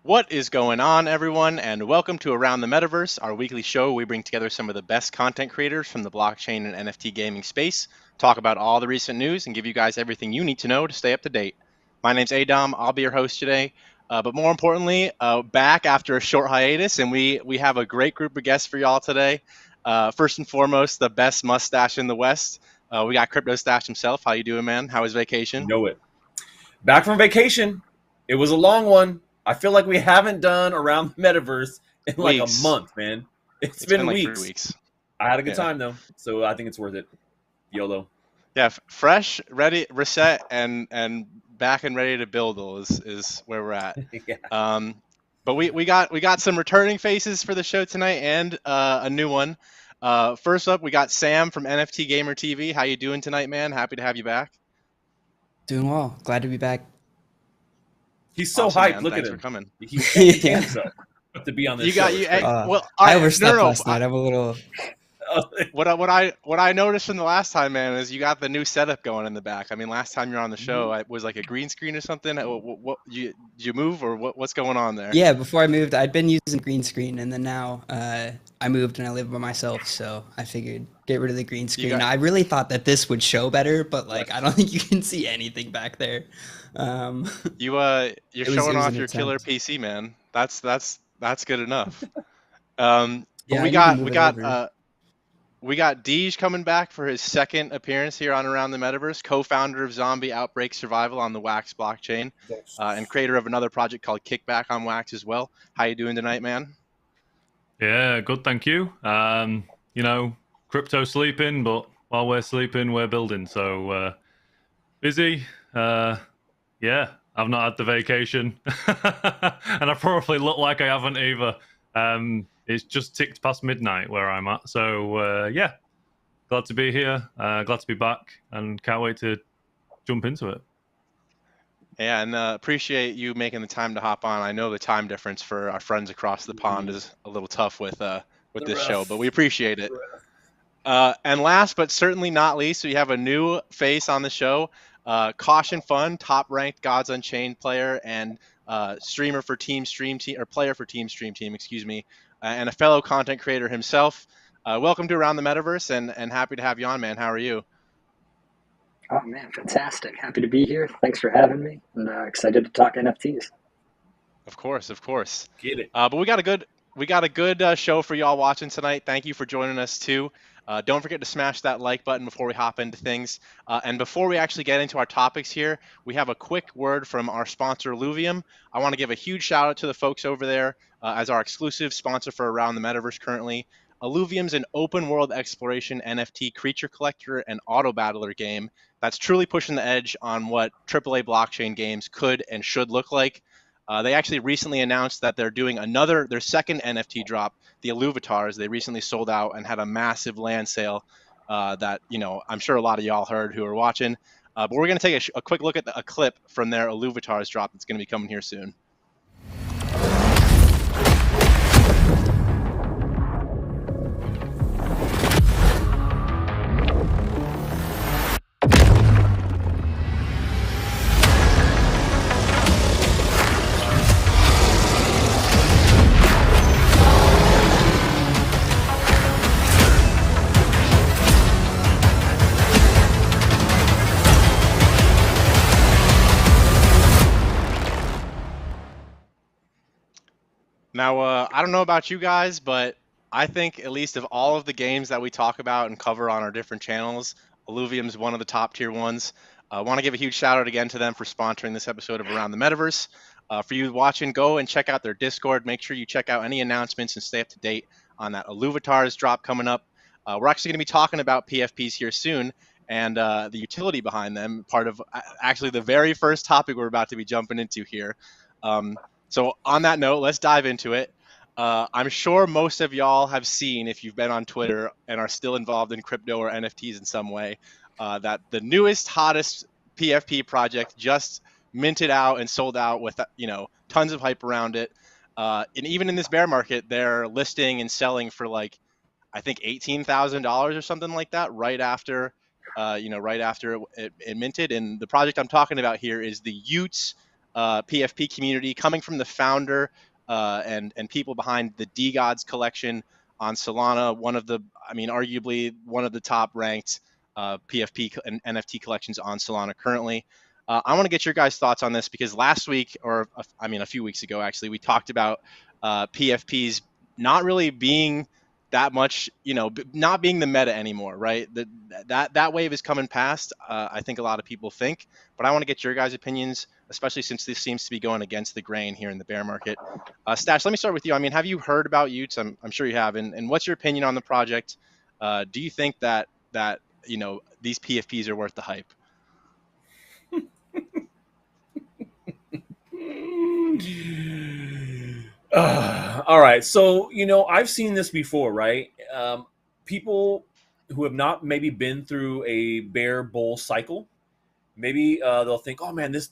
What is going on, everyone, and welcome to Around the Metaverse, our weekly show where we bring together some of the best content creators from the blockchain and NFT gaming space, talk about all the recent news, and give you guys everything you need to know to stay up to date. My name's Adam. I'll be your host today. But more importantly, back after a short hiatus, and we have a great group of guests for y'all today. First and foremost, the best mustache in the West. We got CryptoStache himself. How you doing, man? How was vacation? Know it. Back from vacation. It was a long one. I feel like we haven't done Around the Metaverse in like a month, man. It's been like weeks. 3 weeks. I had a good time though, so I think it's worth it. YOLO. Yeah, fresh, ready, reset, and back and ready to build is where we're at. Yeah. But we got some returning faces for the show tonight and a new one. First up, we got Sam from NFT Gamer TV. How you doing tonight, man? Happy to have you back. Doing well. Glad to be back. He's so Awesome, hyped. man. Look Thanks at him. for coming. He's taking himself to be on this show. Well, I overslept last night. I'm a little. What I noticed from the last time, man, is you got the new setup going in the back. I mean, last time you were on the show, it was like a green screen or something. What did you move or what's going on there? Yeah, before I moved, I'd been using green screen, and then now I moved and I live by myself, so I figured get rid of the green screen. I really thought that this would show better, but like I don't think you can see anything back there. You're showing off your killer PC, man. That's good enough. But yeah, we got Diege coming back for his second appearance here on Around the Metaverse, co-founder of Zombie Outbreak Survival on the Wax blockchain, and creator of another project called Kickback on Wax as well. How you doing tonight, man? Yeah, good, thank you. You know, crypto sleeping, but while we're sleeping, we're building. So busy. Yeah, I've not had the vacation, and I probably look like I haven't either. It's just ticked past midnight where I'm at. So, yeah, glad to be here. Glad to be back and can't wait to jump into it. Yeah, and appreciate you making the time to hop on. I know the time difference for our friends across the pond is a little tough with this show, but we appreciate it. And last but certainly not least, we have a new face on the show, CautionFun, top-ranked Gods Unchained player and streamer for TeamStreamTeam, or player for TeamStreamTeam, excuse me, and a fellow content creator himself. Welcome to Around the Metaverse, and happy to have you on, man. How are you? Oh man, fantastic! Happy to be here. Thanks for having me, and excited to talk NFTs. Of course. Get it. But we got a good show for y'all watching tonight. Thank you for joining us too. Don't forget to smash that like button before we hop into things. And before we actually get into our topics here, we have a quick word from our sponsor, Illuvium. I want to give a huge shout out to the folks over there as our exclusive sponsor for Around the Metaverse currently. Illuvium's an open world exploration NFT creature collector and auto battler game that's truly pushing the edge on what AAA blockchain games could and should look like. They actually recently announced that they're doing their second NFT drop, the Y00ts. They recently sold out and had a massive land sale that, I'm sure a lot of y'all heard who are watching. But we're going to take a quick look at a clip from their Y00ts drop that's going to be coming here soon. Now, I don't know about you guys, but I think at least of all of the games that we talk about and cover on our different channels, Illuvium's one of the top tier ones. I want to give a huge shout out again to them for sponsoring this episode of Around the Metaverse. For you watching, go and check out their Discord. Make sure you check out any announcements and stay up to date on that Y00ts drop coming up. We're actually going to be talking about PFPs here soon and the utility behind them, part of actually the very first topic we're about to be jumping into here. So on that note, let's dive into it. I'm sure most of y'all have seen, if you've been on Twitter and are still involved in crypto or NFTs in some way, that the newest, hottest PFP project just minted out and sold out with tons of hype around it. And even in this bear market, they're listing and selling for like I think $18,000 or something like that right after it minted. And the project I'm talking about here is the Y00ts PFP community, coming from the founder and people behind the Diege collection on Solana, arguably one of the top ranked PFP and NFT collections on Solana currently. I want to get your guys' thoughts on this because last week, or a few weeks ago, actually, we talked about PFPs not really being that much, not being the meta anymore, right? That wave is coming past. I think a lot of people think, but I want to get your guys' opinions, especially since this seems to be going against the grain here in the bear market. Stache, let me start with you. Have you heard about y00ts? I'm sure you have. And what's your opinion on the project? Do you think that these PFPs are worth the hype? All right. So, I've seen this before, right? People who have not maybe been through a bear bull cycle, maybe they'll think, oh man, this,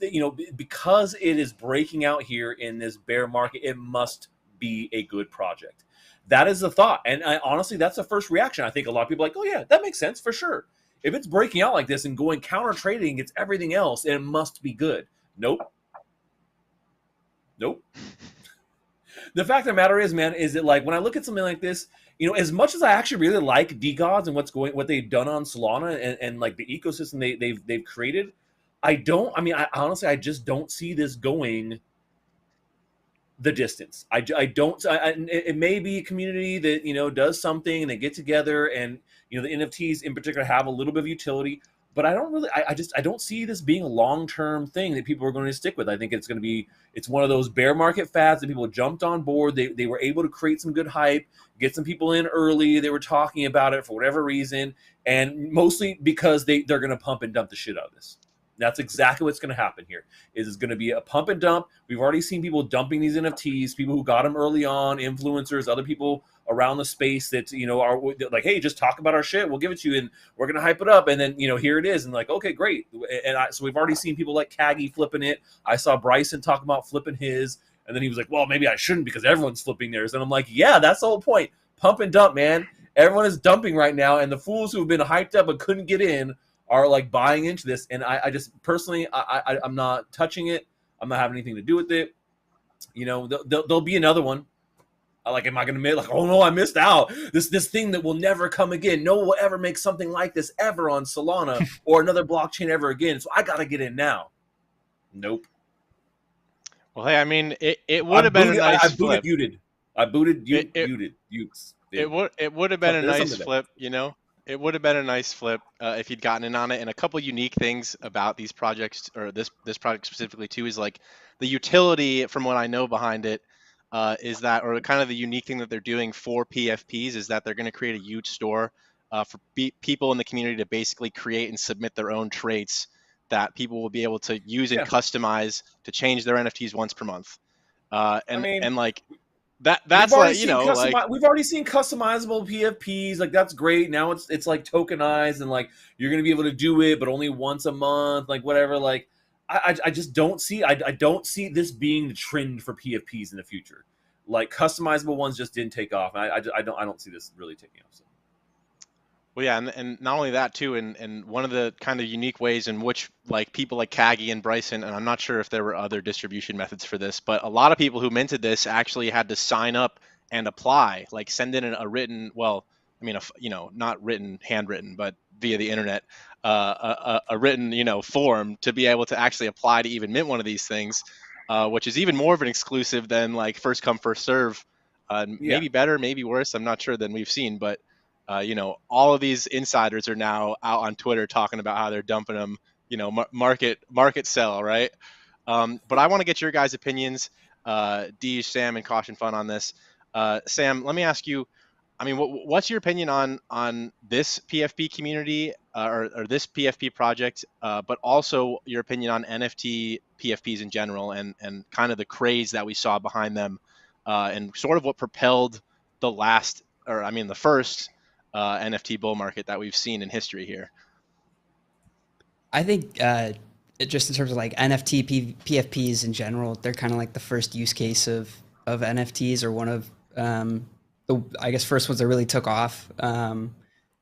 because it is breaking out here in this bear market, it must be a good project. That is the thought. And honestly, that's the first reaction. I think a lot of people are like, oh yeah, that makes sense for sure. If it's breaking out like this and going counter trading against everything else, it must be good. Nope. The fact of the matter is, man, is that like when I look at something like this, as much as I actually really like DeGods and what they've done on Solana and like the ecosystem they've created, I honestly I just don't see this going the distance. It may be a community that does something and they get together and the NFTs in particular have a little bit of utility. But I don't see this being a long-term thing that people are going to stick with. I think it's one of those bear market fads that people jumped on board. They were able to create some good hype, get some people in early. They were talking about it for whatever reason, and mostly because they're going to pump and dump the shit out of this. That's exactly what's going to happen here. It's going to be a pump and dump. We've already seen people dumping these NFTs, people who got them early on, influencers, other people around the space that, are like, hey, just talk about our shit. We'll give it to you and we're going to hype it up. And then, here it is. And like, okay, great. So we've already seen people like Kagi flipping it. I saw Bryson talk about flipping his. And then he was like, well, maybe I shouldn't because everyone's flipping theirs. And I'm like, yeah, that's the whole point. Pump and dump, man. Everyone is dumping right now. And the fools who have been hyped up but couldn't get in are like buying into this. And I just personally, I'm not touching it. I'm not having anything to do with it. There'll be another one. Like, am I going to make like, oh no, I missed out. This thing that will never come again. No one will ever make something like this ever on Solana or another blockchain ever again. So I got to get in now. Nope. Well, hey, it would have been a nice flip. I booted y00ts. It would have been a nice flip, It would have been a nice flip if you'd gotten in on it. And a couple unique things about these projects, or this project specifically too, is like the utility from what I know behind it is that, or kind of the unique thing that they're doing for PFPs is that they're going to create a huge store for people in the community to basically create and submit their own traits that people will be able to use and customize to change their NFTs once per month. And like that's like, we've already seen customizable PFPs. Like that's great. Now it's like tokenized and like you're going to be able to do it, but only once a month, like whatever. Like I just don't see, I don't see this being the trend for PFPs in the future. Like customizable ones just didn't take off. I don't see this really taking off. So. Well, yeah, and not only that too, and one of the kind of unique ways in which like people like Kagi and Bryson, and I'm not sure if there were other distribution methods for this, but a lot of people who minted this actually had to sign up and apply, like send in a written, not written, handwritten, but via the internet, a written, form to be able to actually apply to even mint one of these things, which is even more of an exclusive than like first come first serve, maybe better, maybe worse, I'm not sure, than we've seen, but. All of these insiders are now out on Twitter talking about how they're dumping them, market sell, right? But I want to get your guys' opinions, Diege, Sam, and CautionFun on this. Sam, let me ask you, what's your opinion on this PFP community or this PFP project, but also your opinion on NFT PFPs in general and kind of the craze that we saw behind them and sort of what propelled the first NFT bull market that we've seen in history here? I think just in terms of like NFT PFPs in general, they're kind of like the first use case of NFTs, or one of the, I guess, first ones that really took off.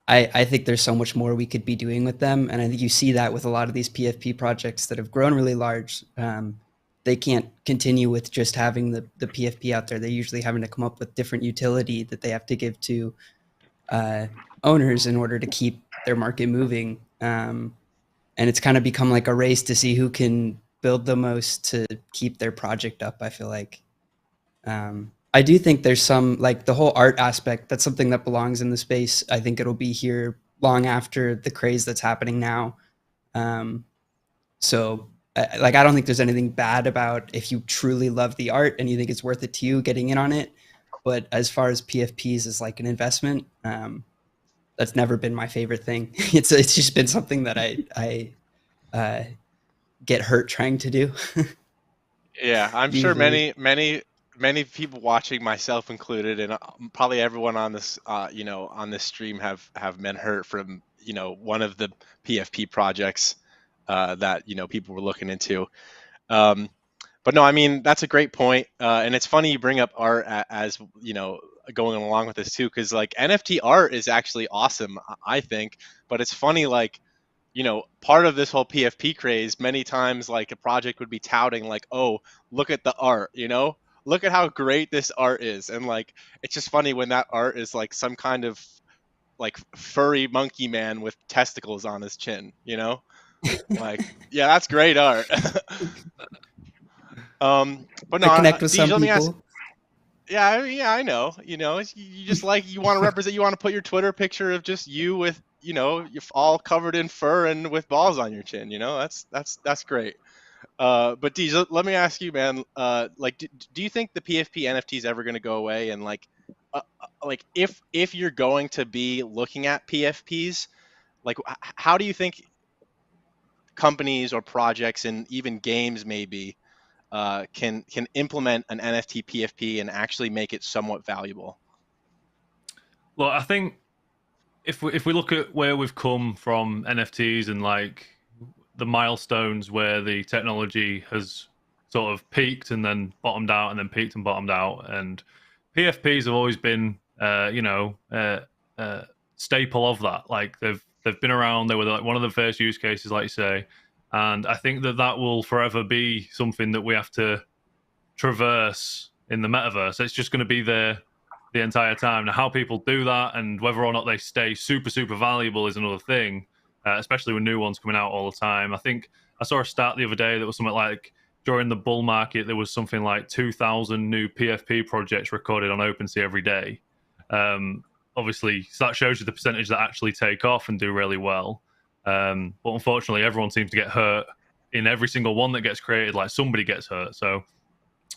I think there's so much more we could be doing with them, and I think you see that with a lot of these PFP projects that have grown really large. they can't continue with just having the PFP out there. They're usually having to come up with different utility that they have to give to owners in order to keep their market moving. And it's kind of become like a race to see who can build the most to keep their project up, I feel like. I do think there's some, like the whole art aspect, that's something that belongs in the space. I think it'll be here long after the craze that's happening now. So like, I don't think there's anything bad about if you truly love the art and you think it's worth it to you getting in on it. But as far as PFPs as like an investment, that's never been my favorite thing. It's just been something that I get hurt trying to do. Yeah, I'm sure many people watching, myself included, and probably everyone on this on this stream have been hurt from one of the PFP projects that people were looking into. But no, I mean, that's a great point. And it's funny you bring up art as going along with this too, because like NFT art is actually awesome, I think. But it's funny, like, part of this whole PFP craze, many times like a project would be touting like, oh, look at the art, look at how great this art is. And like, it's just funny when that art is like some kind of like furry monkey man with testicles on his chin, like, yeah, that's great art. But no, connect with some let me people. ask, yeah, I know, you just like, you want to represent, you want to put your Twitter picture of just you with, you're all covered in fur and with balls on your chin, that's great. But Diege, let me ask you, man, like, do you think the PFP NFT is ever going to go away? And like if you're going to be looking at PFPs, like, how do you think companies or projects and even games maybe can implement an NFT PFP and actually make it somewhat valuable? Well, I think if we look at where we've come from NFTs and like the milestones where the technology has sort of peaked and then bottomed out and then peaked and bottomed out, and PFPs have always been staple of that. Like they've been around. They were like one of the first use cases, like you say, and I think that will forever be something that we have to traverse in the metaverse. It's just going to be there the entire time. Now, how people do that and whether or not they stay super valuable is another thing, especially with new ones coming out all the time. I think I saw a stat the other day that was something like during the bull market there was something like 2,000 new PFP projects recorded on OpenSea every day. Obviously, so that shows you the percentage that actually take off and do really well. But unfortunately, everyone seems to get hurt in every single one that gets created. Like somebody gets hurt. So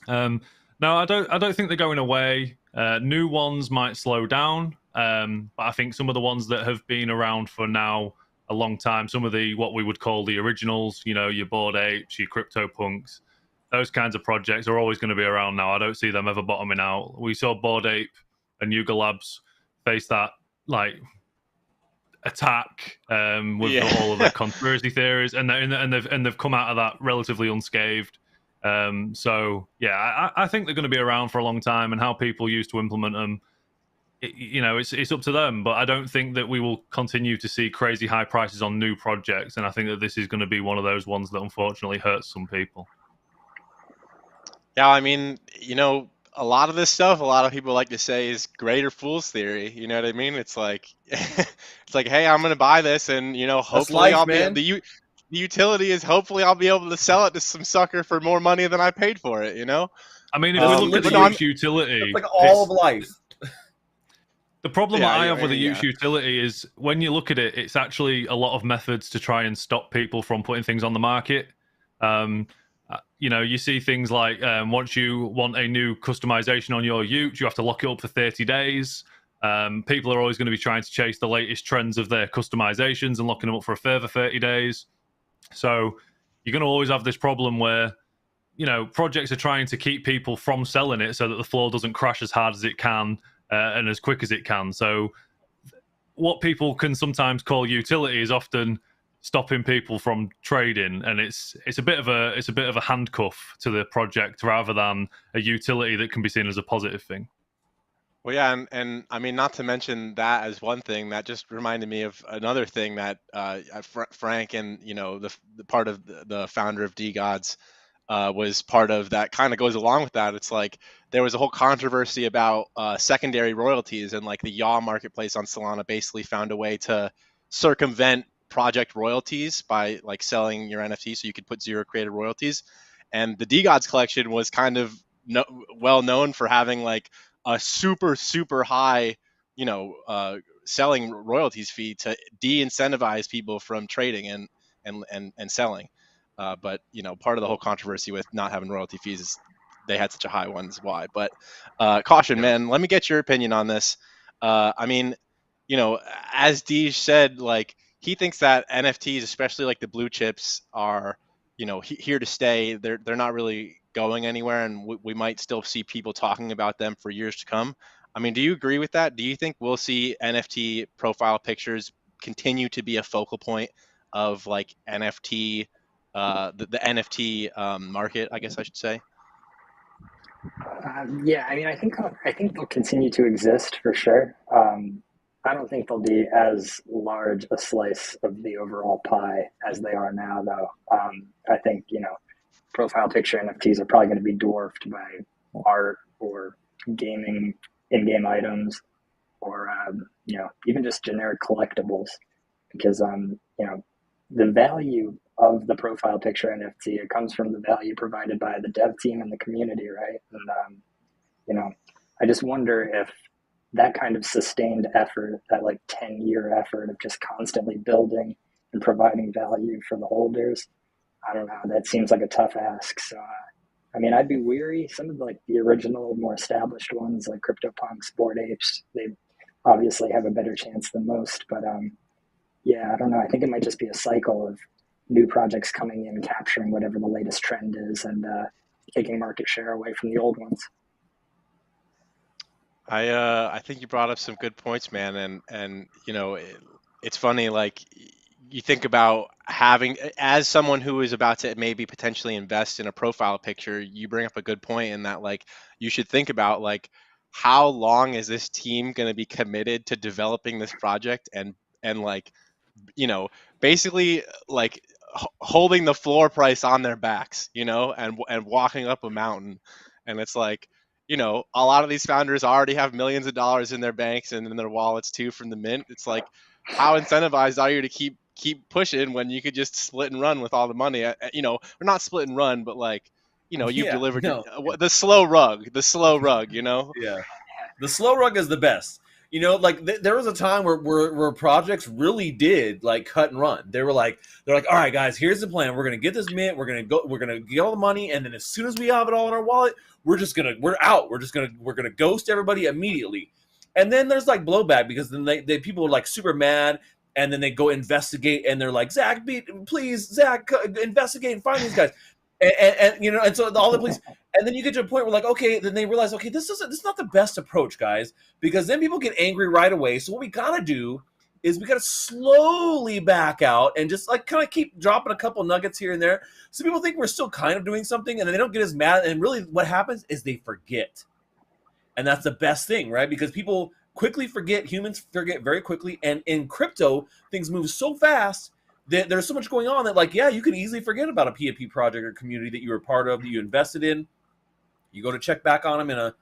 no, I don't think they're going away. New ones might slow down, but I think some of the ones that have been around for now a long time, some of the what we would call the originals, your Bored Apes, your CryptoPunks, those kinds of projects are always going to be around now. I don't see them ever bottoming out. We saw Bored Ape and Yuga Labs face that like attack with all of their conspiracy theories, and they've come out of that relatively unscathed. So yeah, I think they're going to be around for a long time, and how people used to implement them, it's up to them. But I don't think that we will continue to see crazy high prices on new projects, and I think that this is going to be one of those ones that unfortunately hurts some people. Yeah, I mean, a lot of this stuff, a lot of people like to say is greater fool's theory. You know what I mean? It's like, it's like, hey, I'm gonna buy this, and hopefully I'll be the utility is hopefully I'll be able to sell it to some sucker for more money than I paid for it. I mean, if we look at the use utility, it's like all of life. The problem that I have with the use utility is when you look at it, it's actually a lot of methods to try and stop people from putting things on the market. You see things like once you want a new customization on your ute, you have to lock it up for 30 days. People are always going to be trying to chase the latest trends of their customizations and locking them up for a further 30 days. So you're going to always have this problem where, projects are trying to keep people from selling it so that the floor doesn't crash as hard as it can and as quick as it can. So what people can sometimes call utility is often stopping people from trading, and it's a bit of a handcuff to the project rather than a utility that can be seen as a positive thing. Well, yeah, and I mean, not to mention that as one thing, that just reminded me of another thing that Frank and the part of the founder of DGods was part of that. Kind of goes along with that. It's like there was a whole controversy about secondary royalties, and like the YA marketplace on Solana basically found a way to circumvent project royalties by like selling your NFT, so you could put zero creator royalties. And the DeGods collection was kind of well known for having like a super high, selling royalties fee to de-incentivize people from trading and selling. But part of the whole controversy with not having royalty fees is they had such a high one is why. But Caution, man, let me get your opinion on this. I mean, as Diege said, like he thinks that NFTs, especially like the blue chips, are here to stay. They're not really going anywhere, and we might still see people talking about them for years to come. I mean, do you agree with that? Do you think we'll see NFT profile pictures continue to be a focal point of like NFT, the NFT market, I guess I should say? Yeah, I mean, I think they'll continue to exist for sure. I don't think they'll be as large a slice of the overall pie as they are now, though. I think profile picture NFTs are probably going to be dwarfed by art or gaming in-game items, or even just generic collectibles, because the value of the profile picture NFT, it comes from the value provided by the dev team and the community, right? And I just wonder if that kind of sustained effort, that like 10-year effort of just constantly building and providing value for the holders, I don't know, that seems like a tough ask. So I mean, I'd be weary. Some of the original, more established ones like CryptoPunks, Bored Apes, they obviously have a better chance than most. But yeah, I don't know. I think it might just be a cycle of new projects coming in, capturing whatever the latest trend is, and taking market share away from the old ones. I think you brought up some good points, man, and it's funny, like you think about having, as someone who is about to maybe potentially invest in a profile picture, you bring up a good point in that like you should think about like how long is this team going to be committed to developing this project and like basically like holding the floor price on their backs, and walking up a mountain. And it's like, a lot of these founders already have millions of dollars in their banks and in their wallets too from the mint. It's like, how incentivized are you to keep pushing when you could just split and run with all the money? Or not split and run, but like, you've Yeah, delivered no. the slow rug, Yeah. The slow rug is the best. Like there was a time where projects really did like cut and run. They're like, all right, guys, here's the plan. We're gonna get this mint. We're gonna get all the money, and then as soon as we have it all in our wallet, we're out. We're gonna ghost everybody immediately. And then there's like blowback, because then they people are like super mad, and then they go investigate, and they're like, Zach, please, Zach, investigate and find these guys. And so all the police, and then you get to a point where like, okay, then they realize, okay, this is not the best approach, guys, because then people get angry right away. So what we gotta do is we gotta slowly back out and just like kind of keep dropping a couple nuggets here and there, so people think we're still kind of doing something, and then they don't get as mad. And really, what happens is they forget, and that's the best thing, right? Because people quickly forget. Humans forget very quickly, and in crypto, things move so fast. There's so much going on that, like, yeah, you can easily forget about a PFP project or community that you were part of, that you invested in. You go to check back on them in a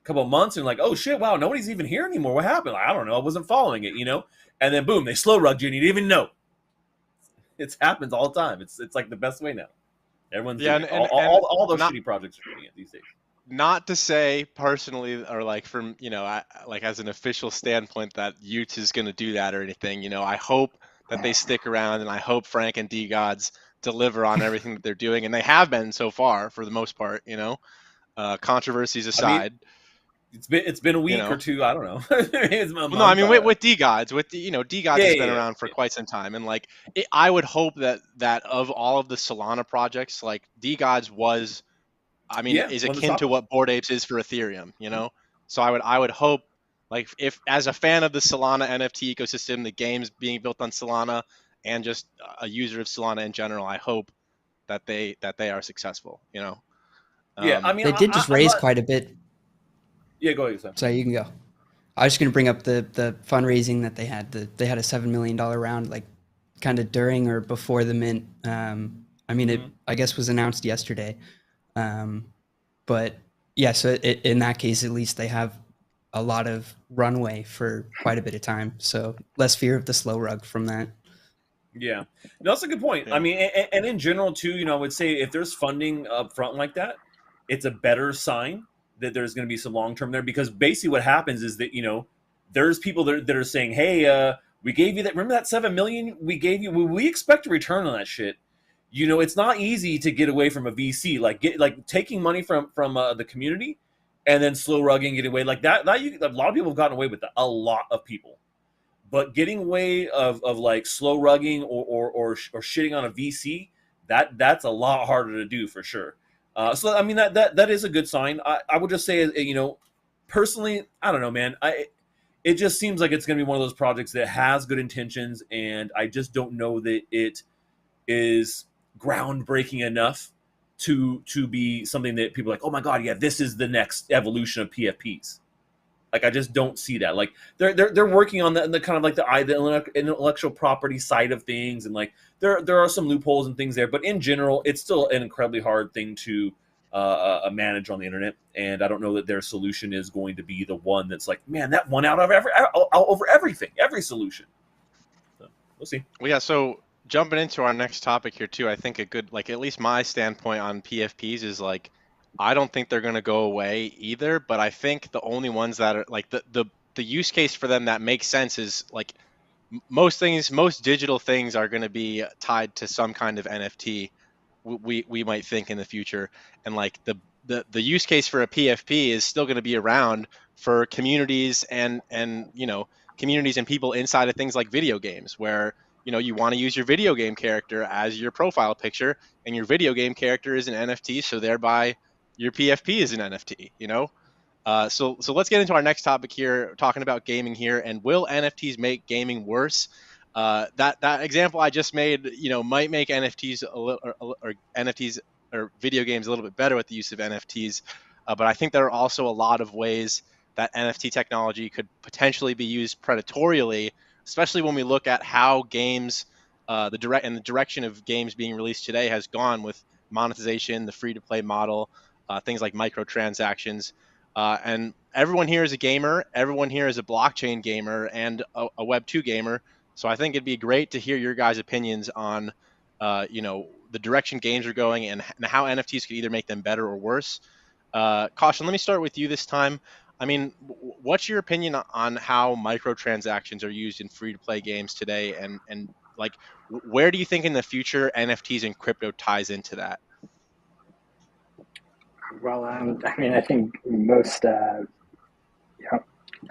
couple of months, and like, oh shit, wow, nobody's even here anymore. What happened? Like, I don't know. I wasn't following it, And then boom, they slow rugged you, and you didn't even know. It happens all the time. It's like the best way now. Everyone's doing it. All those shitty projects are doing it these days. Not to say personally, or like from like as an official standpoint, that Y00ts is going to do that or anything. I hope that they stick around, and I hope Frank and DeGods deliver on everything that they're doing, and they have been so far for the most part. Controversies aside, it's been a week or two. I don't know. No, I mean with DeGods, DeGods has been around for quite some time, and like I would hope that of all of the Solana projects, like DeGods was, is akin to what Bored Apes is for Ethereum. So I would hope, like, if as a fan of the Solana NFT ecosystem, the games being built on Solana, and just a user of Solana in general, I hope that they are successful. Yeah, they did just raise quite a bit. Yeah, go ahead, Sam. So you can go. I was just going to bring up the fundraising that they had. They had a $7 million round, like kind of during or before the mint. I mean, it I guess was announced yesterday. But yeah, so in that case, at least they have a lot of runway for quite a bit of time. So less fear of the slow rug from that. Yeah, no, that's a good point. Yeah. I mean, and in general too, I would say if there's funding up front like that, it's a better sign that there's going to be some long term there, because basically what happens is that there's people that are saying, hey, we gave you that. Remember that 7 million we gave you? We expect a return on that shit. It's not easy to get away from a VC, like taking money from the community, and then slow rugging, get away like that. A lot of people have gotten away with that. A lot of people. But getting away of like slow rugging or shitting on a VC, that's a lot harder to do for sure. So I mean that is a good sign. I would just say, personally, I don't know, man. It just seems like it's going to be one of those projects that has good intentions, and I just don't know that it is groundbreaking enough to be something that people are like, oh my god, yeah, this is the next evolution of PFPs. Like, I just don't see that. Like, they're working on the kind of like the intellectual property side of things, and like there are some loopholes and things there. But in general, it's still an incredibly hard thing to manage on the internet. And I don't know that their solution is going to be the one that's like, man, that won out of over everything, every solution. So we'll see. Well, yeah. So jumping into our next topic here too, I think a good, like, at least my standpoint on PFPs is like, I don't think they're going to go away either, but I think the only ones that are like the use case for them that makes sense is like most digital things are going to be tied to some kind of NFT. We might think in the future, and like the use case for a PFP is still going to be around for communities and communities and people inside of things like video games, where you want to use your video game character as your profile picture, and your video game character is an NFT, so thereby your PFP is an NFT. So let's get into our next topic here, talking about gaming here, and will NFTs make gaming worse? That example I just made, might make NFTs or NFTs or video games a little bit better with the use of NFTs, but I think there are also a lot of ways that NFT technology could potentially be used predatorially, especially when we look at how games, the direction of games being released today has gone with monetization, the free-to-play model, things like microtransactions. And everyone here is a gamer. Everyone here is a blockchain gamer and a Web 2 gamer. So I think it'd be great to hear your guys' opinions on, the direction games are going and how NFTs could either make them better or worse. Caution, let me start with you this time. I mean, what's your opinion on how microtransactions are used in free-to-play games today, and like, where do you think in the future NFTs and crypto ties into that? Well, I mean, I think most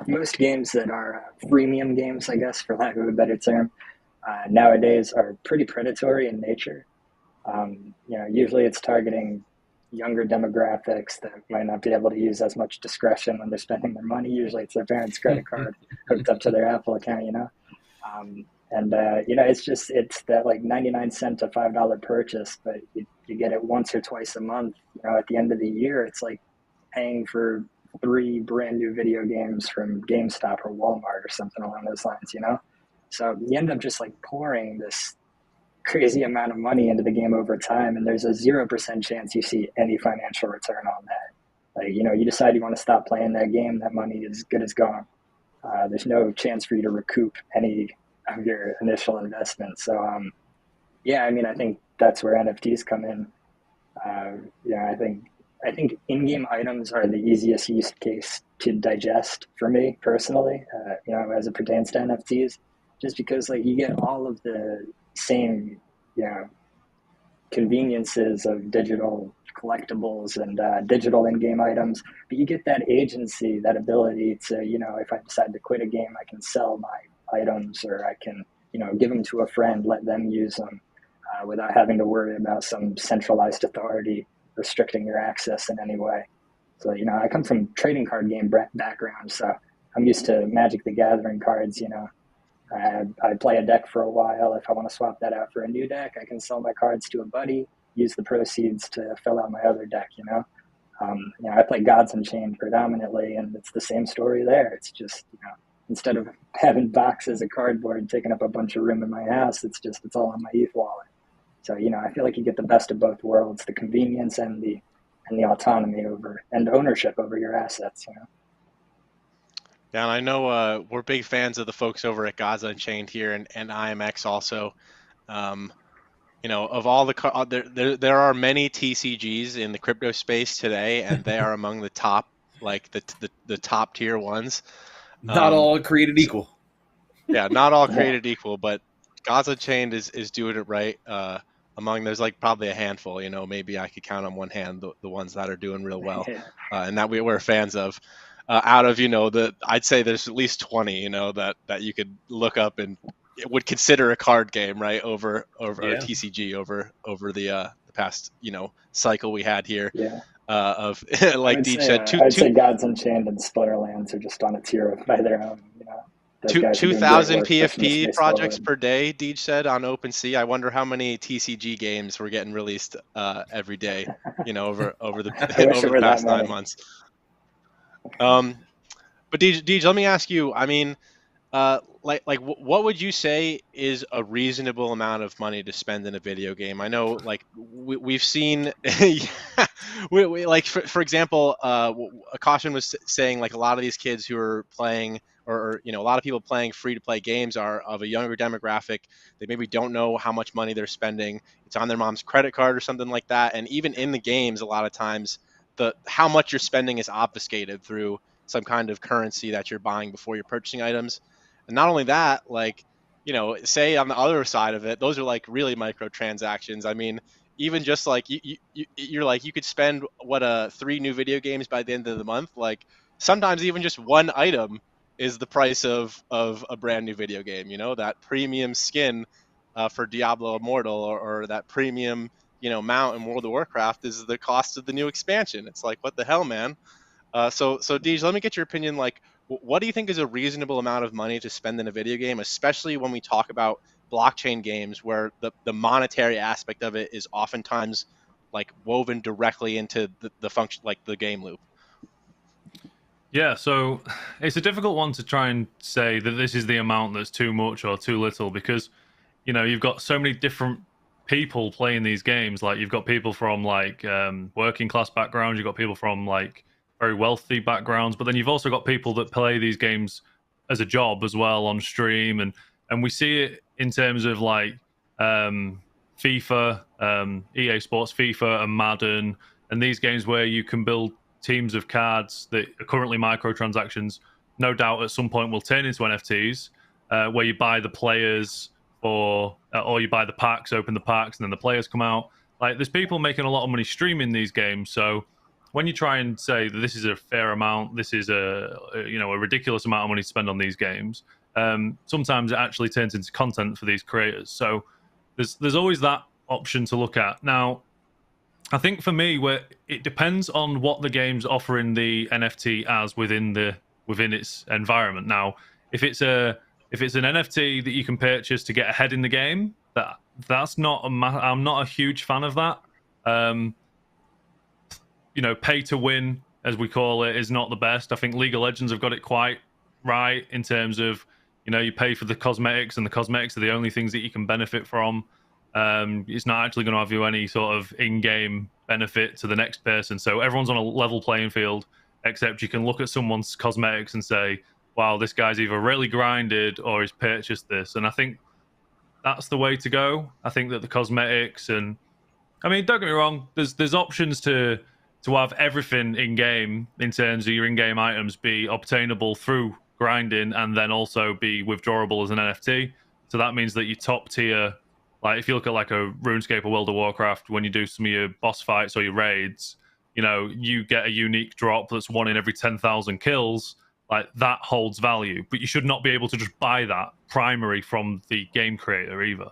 most games that are freemium games, I guess, for lack of a better term, nowadays are pretty predatory in nature. Usually it's targeting younger demographics that might not be able to use as much discretion when they're spending their money. Usually it's their parents' credit card hooked up to their Apple account, it's that like 99 cent to $5 purchase, but you get it once or twice a month. At the end of the year, it's like paying for 3 brand new video games from GameStop or Walmart or something along those lines. So you end up just like pouring this crazy amount of money into the game over time, and there's a 0% chance you see any financial return on that. Like, you decide you want to stop playing that game, that money is good as gone. There's no chance for you to recoup any of your initial investment. So, I mean, I think that's where NFTs come in. I think in-game items are the easiest use case to digest for me personally. As it pertains to NFTs, just because like you get all of the same, conveniences of digital collectibles and digital in-game items, but you get that agency, that ability to, if I decide to quit a game, I can sell my items, or I can, give them to a friend, let them use them without having to worry about some centralized authority restricting your access in any way. So, I come from trading card game background, so I'm used to Magic the Gathering cards. I play a deck for a while. If I want to swap that out for a new deck, I can sell my cards to a buddy, use the proceeds to fill out my other deck. I play Gods Unchained predominantly, and it's the same story there. It's just, instead of having boxes of cardboard taking up a bunch of room in my house, it's all on my ETH wallet. So, I feel like you get the best of both worlds, the convenience and the autonomy over and ownership over your assets. Yeah, and I know we're big fans of the folks over at God's Unchained here and IMX also. Um, of all there are many TCGs in the crypto space today, and they are among the top, like the top tier ones. Not all created so, equal. Yeah, not all created equal, but God's Unchained is doing it right. Among there's like probably a handful, maybe I could count on one hand the ones that are doing real well, and that we're fans of. Out of I'd say there's at least 20, that you could look up and would consider a card game, right? Over or TCG over the past cycle we had here. Yeah. Of like Diege said, I'd say Gods Unchained and Splinterlands are just on a tier by their own. 2,000 PFP projects per day, Diege said on OpenSea. I wonder how many TCG games were getting released every day, over the past 9 months. But Diege, let me ask you. I mean, what would you say is a reasonable amount of money to spend in a video game? I know, like we've seen, we like for example, Caution was saying like a lot of these kids who are playing, or a lot of people playing free to play games are of a younger demographic. They maybe don't know how much money they're spending. It's on their mom's credit card or something like that. And even in the games, a lot of times how much you're spending is obfuscated through some kind of currency that you're buying before you're purchasing items. And not only that, like, say on the other side of it, those are like really microtransactions. I mean, even just like you're like, you could spend 3 new video games by the end of the month. Like sometimes even just one item is the price of a brand new video game, that premium skin for Diablo Immortal or that premium, mount in World of Warcraft is the cost of the new expansion. It's like, what the hell, man? So Diege, let me get your opinion. Like, what do you think is a reasonable amount of money to spend in a video game, especially when we talk about blockchain games where the monetary aspect of it is oftentimes like woven directly into the function, like the game loop? Yeah, so it's a difficult one to try and say that this is the amount that's too much or too little, because you've got so many different people playing these games. Like you've got people from like working class backgrounds, you've got people from like very wealthy backgrounds, but then you've also got people that play these games as a job as well on stream, and we see it in terms of like FIFA, EA Sports FIFA and Madden, and these games where you can build teams of cards that are currently microtransactions, no doubt at some point will turn into NFTs, where you buy the players or you buy the packs, open the packs, and then the players come out. Like there's people making a lot of money streaming these games, so when you try and say that this is a fair amount, this is a ridiculous amount of money to spend on these games, sometimes it actually turns into content for these creators. So there's always that option to look at. Now, I think for me, where it depends on what the game's offering the NFT as within its environment. Now, if it's an NFT that you can purchase to get ahead in the game, that's not I'm not a huge fan of that. Pay to win, as we call it, is not the best. I think League of Legends have got it quite right in terms of, you pay for the cosmetics, and the cosmetics are the only things that you can benefit from. It's not actually going to have you any sort of in-game benefit to the next person. So everyone's on a level playing field, except you can look at someone's cosmetics and say, wow, this guy's either really grinded or he's purchased this. And I think that's the way to go. I think that the cosmetics, and I mean, don't get me wrong, there's options to have everything in-game in terms of your in-game items be obtainable through grinding and then also be withdrawable as an NFT. So that means that your top tier, like if you look at like a RuneScape or World of Warcraft, when you do some of your boss fights or your raids, you get a unique drop that's 1 in every 10,000 kills. Like that holds value, but you should not be able to just buy that primary from the game creator either.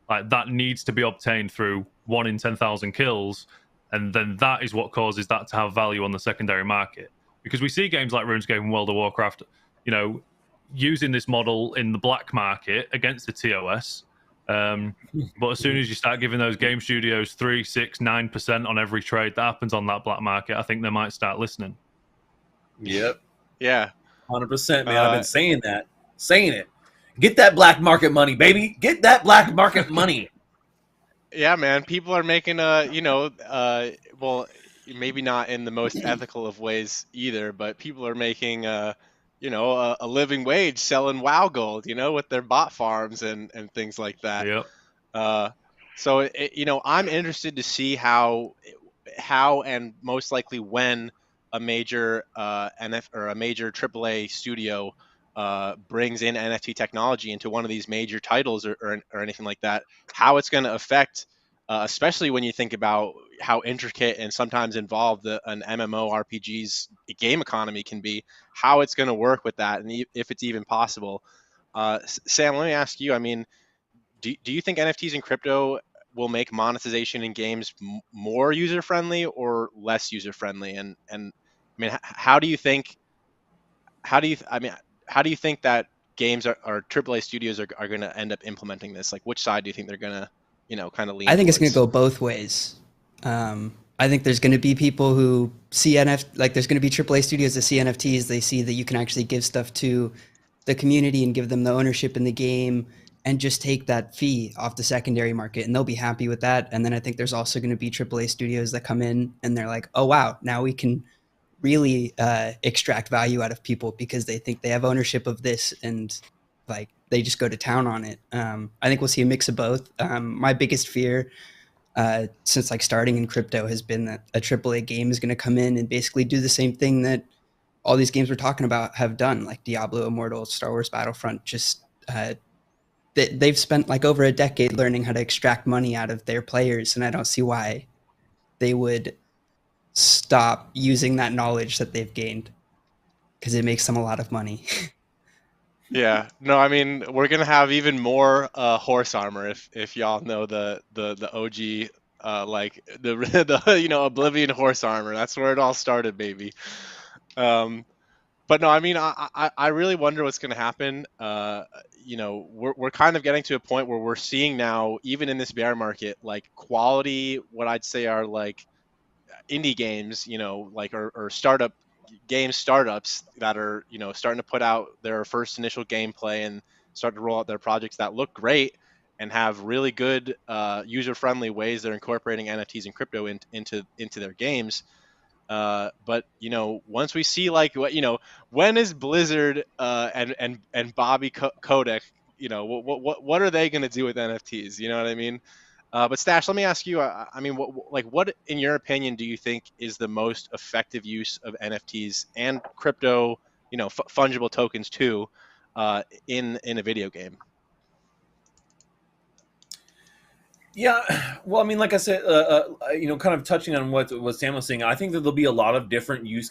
Like that needs to be obtained through 1 in 10,000 kills. And then that is what causes that to have value on the secondary market. Because we see games like RuneScape and World of Warcraft, using this model in the black market against the TOS. But as soon as you start giving those game studios 3, 6, 9% on every trade that happens on that black market, I think they might start listening. Yep. Yeah. 100%, man. I've been saying it. Get that black market money, baby. Get that black market money. Yeah, man. People are making well, maybe not in the most ethical of ways either, but people are making a living wage selling WoW gold, with their bot farms and things like that. Yep. Uh, so I'm interested to see how and most likely when a major NF or a major AAA studio brings in NFT technology into one of these major titles or anything like that, how it's going to affect, especially when you think about how intricate and sometimes involved an MMORPG's game economy can be, how it's going to work with that, and if it's even possible. Sam, let me ask you. I mean, do you think NFTs and crypto will make monetization in games more user friendly or less user friendly? And I mean, how do you think I mean, how do you think that games or AAA studios are going to end up implementing this? Like, which side do you think they're going to, kind of lean I think it's going to towards? go both ways. I think there's going to be people who see like there's going to be AAA studios that see NFTs. They see that you can actually give stuff to the community and give them the ownership in the game and just take that fee off the secondary market, and they'll be happy with that. And then I think there's also going to be AAA studios that come in and they're like, oh wow, now we can really extract value out of people because they think they have ownership of this, and like they just go to town on it. I think we'll see a mix of both. My biggest fear since like starting in crypto has been that a AAA game is going to come in and basically do the same thing that all these games we're talking about have done, like Diablo Immortal, Star Wars Battlefront. Just they've spent like over a decade learning how to extract money out of their players, and I don't see why they would stop using that knowledge that they've gained because it makes them a lot of money. Yeah, no, I mean, we're gonna have even more horse armor if y'all know the OG like the the Oblivion horse armor. That's where it all started, baby. Um, but no, I mean, I really wonder what's gonna happen. We're kind of getting to a point where we're seeing now, even in this bear market, like quality, what I'd say are like indie games, like or startups that are, starting to put out their first initial gameplay and start to roll out their projects that look great and have really good user-friendly ways they're incorporating NFTs and crypto into their games. But once we see like when is Blizzard and Bobby Kotick, what are they going to do with NFTs? You know what I mean? But Stache, let me ask you. I mean, what, in your opinion, do you think is the most effective use of NFTs and crypto, fungible tokens too, in a video game? Yeah, well, I mean, like I said, kind of touching on what Sam was saying, I think that there'll be a lot of different use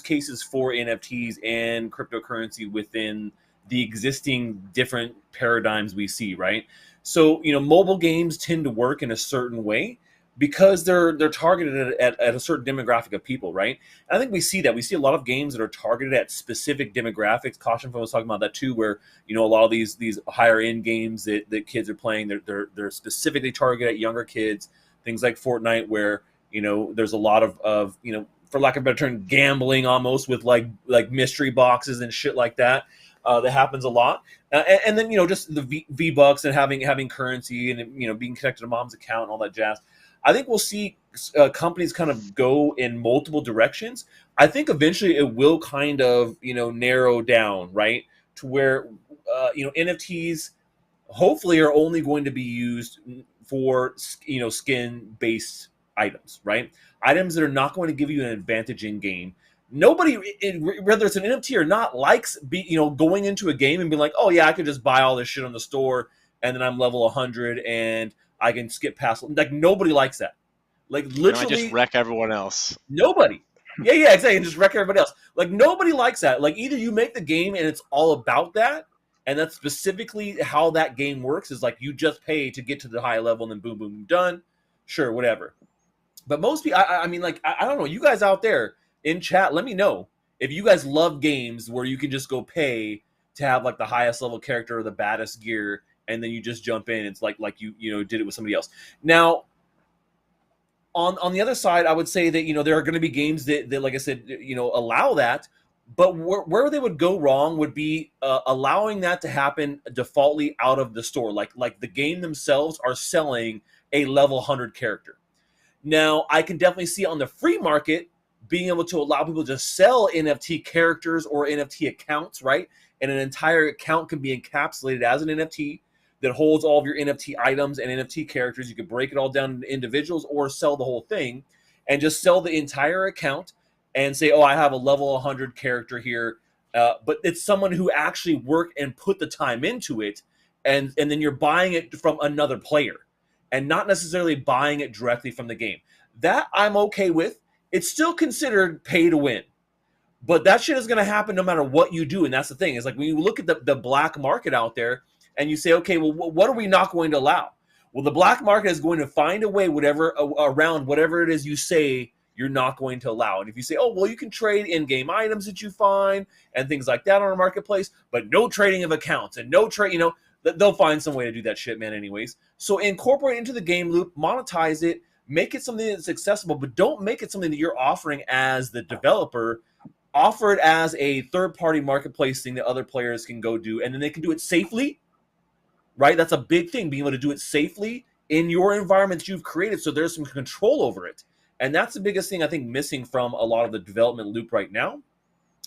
cases for NFTs and cryptocurrency within the existing different paradigms we see, right? So, mobile games tend to work in a certain way because they're targeted at a certain demographic of people, right? And I think we see that. We see a lot of games that are targeted at specific demographics. CautionFun was talking about that too, where a lot of these higher end games that kids are playing, they're specifically targeted at younger kids. Things like Fortnite, where there's a lot of for lack of a better term, gambling almost with like mystery boxes and shit like that. That happens a lot, and then just the V Bucks and having currency and being connected to mom's account and all that jazz. I think we'll see companies kind of go in multiple directions. I think eventually it will kind of narrow down, right, to where NFTs hopefully are only going to be used for skin based items, right? Items that are not going to give you an advantage in game. Nobody, whether it's an NFT or not, likes going into a game and being like, oh yeah, I could just buy all this shit on the store and then I'm level 100 and I can skip past. Like nobody likes that. Like literally, I just wreck everyone else. Nobody. Yeah, exactly. And just wreck everybody else. Like nobody likes that. Like either you make the game and it's all about that, and that's specifically how that game works. Is like you just pay to get to the high level and then boom, boom, done. Sure, whatever. But most people, I mean, like I don't know. You guys out there in chat, let me know if you guys love games where you can just go pay to have like the highest level character or the baddest gear, and then you just jump in. It's like you did it with somebody else. Now, on the other side, I would say that there are going to be games that like I said, allow that. But where they would go wrong would be allowing that to happen defaultly out of the store. Like the game themselves are selling a level 100 character. Now, I can definitely see on the free market being able to allow people to sell NFT characters or NFT accounts, right? And an entire account can be encapsulated as an NFT that holds all of your NFT items and NFT characters. You can break it all down into individuals or sell the whole thing and just sell the entire account and say, oh, I have a level 100 character here. But it's someone who actually worked and put the time into it. And then you're buying it from another player and not necessarily buying it directly from the game. That I'm okay with. It's still considered pay to win. But that shit is going to happen no matter what you do. And that's the thing. It's like when you look at the black market out there and you say, okay, well, what are we not going to allow? Well, the black market is going to find a way around whatever it is you say you're not going to allow. And if you say, oh, well, you can trade in-game items that you find and things like that on a marketplace, but no trading of accounts and no trade, they'll find some way to do that shit, man, anyways. So incorporate into the game loop, monetize it, make it something that's accessible, but don't make it something that you're offering as the developer. Offer it as a third-party marketplace thing that other players can go do, and then they can do it safely, right? That's a big thing, being able to do it safely in your environment that you've created so there's some control over it. And that's the biggest thing I think missing from a lot of the development loop right now.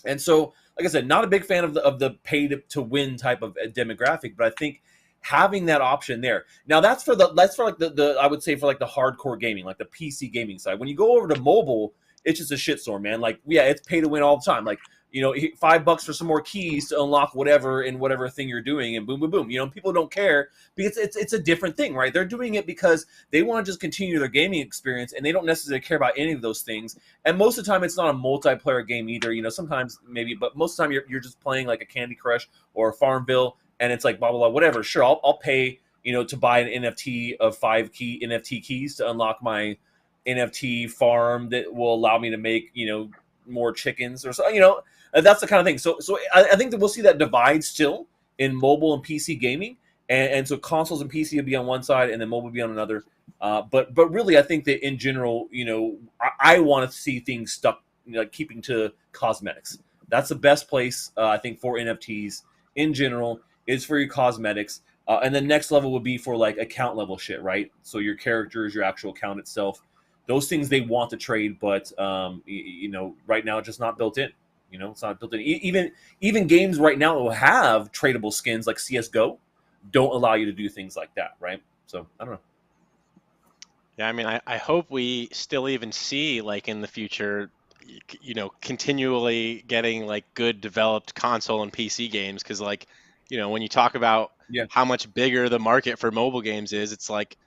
And so, like I said, not a big fan of the pay to win type of demographic, but I think having that option there. Now that's for like the I would say for like the hardcore gaming, like the PC gaming side. When you go over to mobile, it's just a shitstorm, man. Like, yeah, it's pay to win all the time. Like, $5 for some more keys to unlock whatever in whatever thing you're doing, and boom, boom, boom. People don't care because it's a different thing, right? They're doing it because they want to just continue their gaming experience, and they don't necessarily care about any of those things. And most of the time, it's not a multiplayer game either. Sometimes maybe, but most of the time, you're just playing like a Candy Crush or a Farmville, and it's like blah blah blah, whatever. Sure, I'll pay to buy an NFT of 5 NFT keys to unlock my NFT farm that will allow me to make more chickens or so. That's the kind of thing. So I think that we'll see that divide still in mobile and PC gaming, and so consoles and PC will be on one side and then mobile will be on another. But really, I think that in general, I want to see things stuck, keeping to cosmetics. That's the best place I think for NFTs in general is for your cosmetics. And the next level would be for like account level shit, right? So your characters, your actual account itself. Those things they want to trade, but right now it's just not built in. It's not built in. Even games right now that will have tradable skins like CS:GO don't allow you to do things like that, right? So I don't know. Yeah, I mean, I hope we still even see like in the future, continually getting like good developed console and PC games, because like when you talk about how much bigger the market for mobile games is, it's like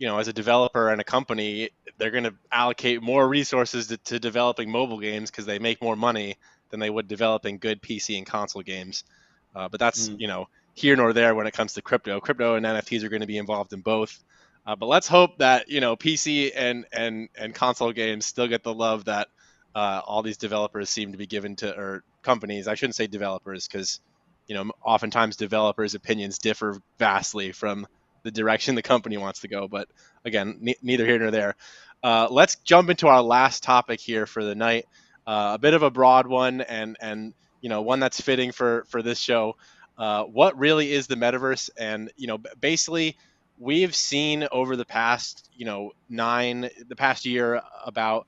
as a developer and a company, they're going to allocate more resources to developing mobile games because they make more money than they would developing good PC and console games. But that's, here nor there when it comes to crypto. Crypto and NFTs are going to be involved in both. But let's hope that, PC and console games still get the love that all these developers seem to be given to, or companies. I shouldn't say developers because, oftentimes developers' opinions differ vastly from the direction the company wants to go. But again, neither here nor there. Let's jump into our last topic here for the night. A bit of a broad one, and one that's fitting for this show. What really is the metaverse? And basically, we've seen over the past past year about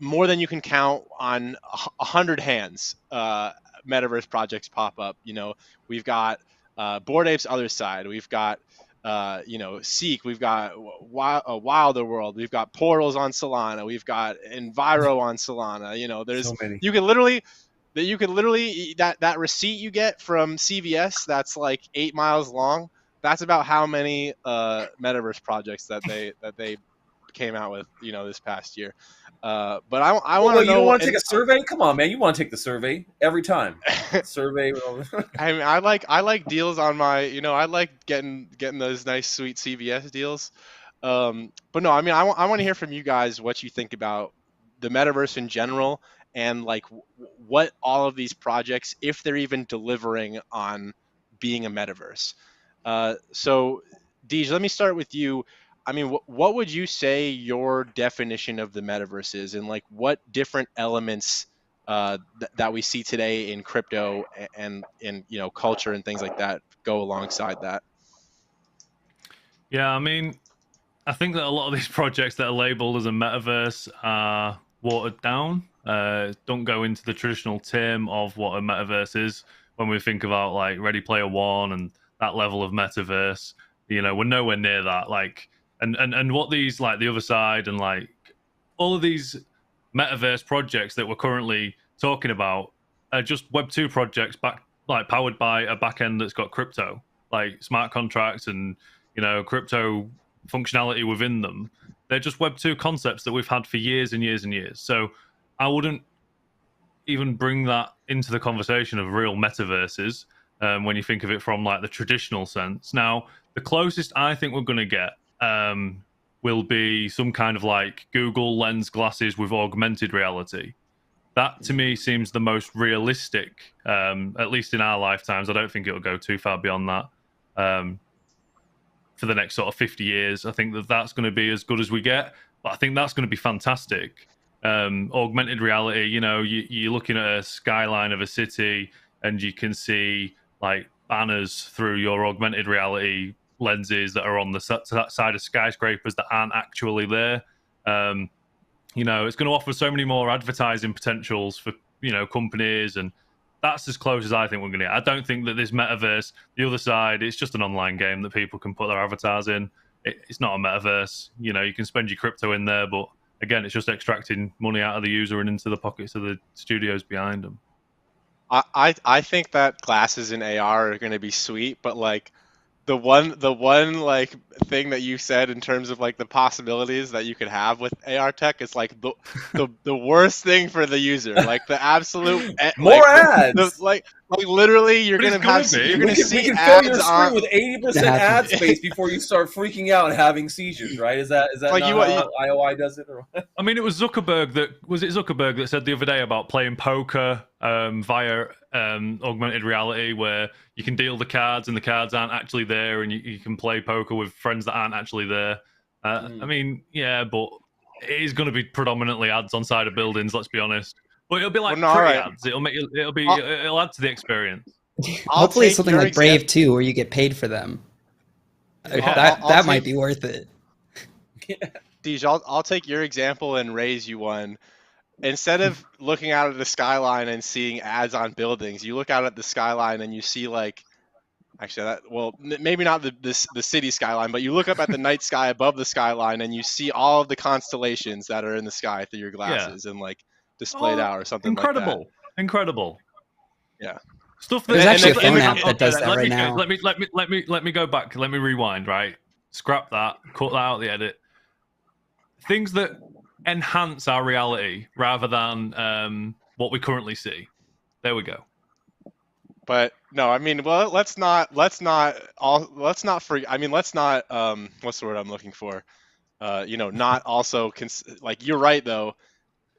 more than you can count on 100 hands. Metaverse projects pop up. We've got Bored Apes Other Side. We've got Seek, we've got Wilder World, we've got Portals on Solana, we've got Enviro on Solana. There's so many. you can literally that receipt you get from CVS that's like 8 miles long. That's about how many metaverse projects that they came out with this past year. But I want to know. You don't want to take a survey? Come on, man! You want to take the survey every time. Survey. I mean, I like deals on my. I like getting those nice sweet CVS deals. But no, I mean, I want to hear from you guys what you think about the metaverse in general, and like what all of these projects, if they're even delivering on being a metaverse. So, Diege, let me start with you. I mean, what would you say your definition of the metaverse is, and like what different elements that we see today in crypto and in culture and things like that go alongside that? Yeah, I mean, I think that a lot of these projects that are labeled as a metaverse are watered down. Don't go into the traditional term of what a metaverse is when we think about like Ready Player One and that level of metaverse. You know, we're nowhere near that. Like, and what these like the other side and like all of these metaverse projects that we're currently talking about are just Web2 projects powered by a backend that's got crypto, like smart contracts and crypto functionality within them. They're just Web2 concepts that we've had for years and years and years. So I wouldn't even bring that into the conversation of real metaverses when you think of it from like the traditional sense. Now, the closest I think we're going to get will be some kind of like Google Lens glasses with augmented reality. That to me seems the most realistic, at least in our lifetimes. I don't think it'll go too far beyond that. For the next sort of 50 years, I think that that's going to be as good as we get. But I think that's going to be fantastic. Augmented reality, you're looking at a skyline of a city and you can see like banners through your augmented reality lenses that are on the side of skyscrapers that aren't actually there. It's going to offer so many more advertising potentials for companies, and that's as close as I think we're going to get. I don't think that this metaverse, the other side, it's just an online game that people can put their avatars in. It's not a metaverse. You can spend your crypto in there, but again, it's just extracting money out of the user and into the pockets of the studios behind them. I think that glasses in AR are going to be sweet, but like the one like thing that you said in terms of like the possibilities that you could have with AR tech is like the worst thing for the user, like the absolute more ads. Like literally you're gonna see we can fill your screen with 80% ad space before you start freaking out and having seizures, right? Is that like not how IOI does it? Or what? I mean, it was Zuckerberg that said the other day about playing poker via augmented reality, where you can deal the cards and the cards aren't actually there, and you can play poker with friends that aren't actually there. I mean, yeah, but it is going to be predominantly ads on side of buildings. Let's be honest. But it'll be like pretty ads. It'll add to the experience. Hopefully, something like Brave too, where you get paid for them. That might be worth it. Diege, I'll take your example and raise you one. Instead of looking out at the skyline and seeing ads on buildings, you look out at the skyline and you see like, maybe not the city skyline, but you look up at the night sky above the skyline and you see all of the constellations that are in the sky through your glasses and like displayed out or something like that. Incredible. Yeah. Stuff There's actually a phone app that does that right now. Let me go back. Let me rewind. Right, scrap that. Cut that out of the edit. Things that enhance our reality rather than what we currently see. There we go. But no, I mean, well, let's not what's the word I'm looking for? Not also like you're right though.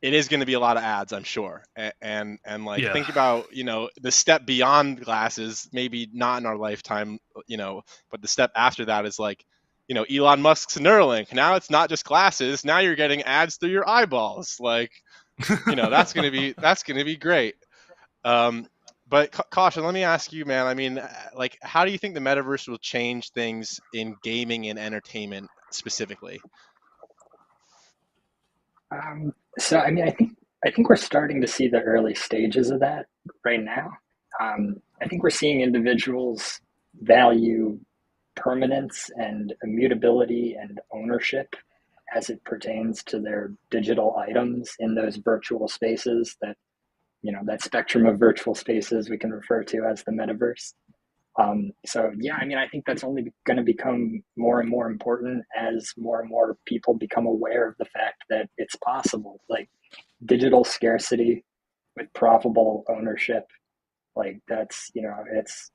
It is going to be a lot of ads, I'm sure. And think about, the step beyond glasses, maybe not in our lifetime, but the step after that is like, Elon Musk's Neuralink. Now it's not just glasses. Now you're getting ads through your eyeballs. Like, that's going to be great. But Caution, let me ask you, man, I mean, like, how do you think the metaverse will change things in gaming and entertainment specifically? So, I mean, I think we're starting to see the early stages of that right now. I think we're seeing individuals value permanence and immutability and ownership as it pertains to their digital items in those virtual spaces that, that spectrum of virtual spaces we can refer to as the metaverse. So yeah, I mean, I think that's only going to become more and more important as more and more people become aware of the fact that it's possible. Like digital scarcity with profitable ownership, like that's, it's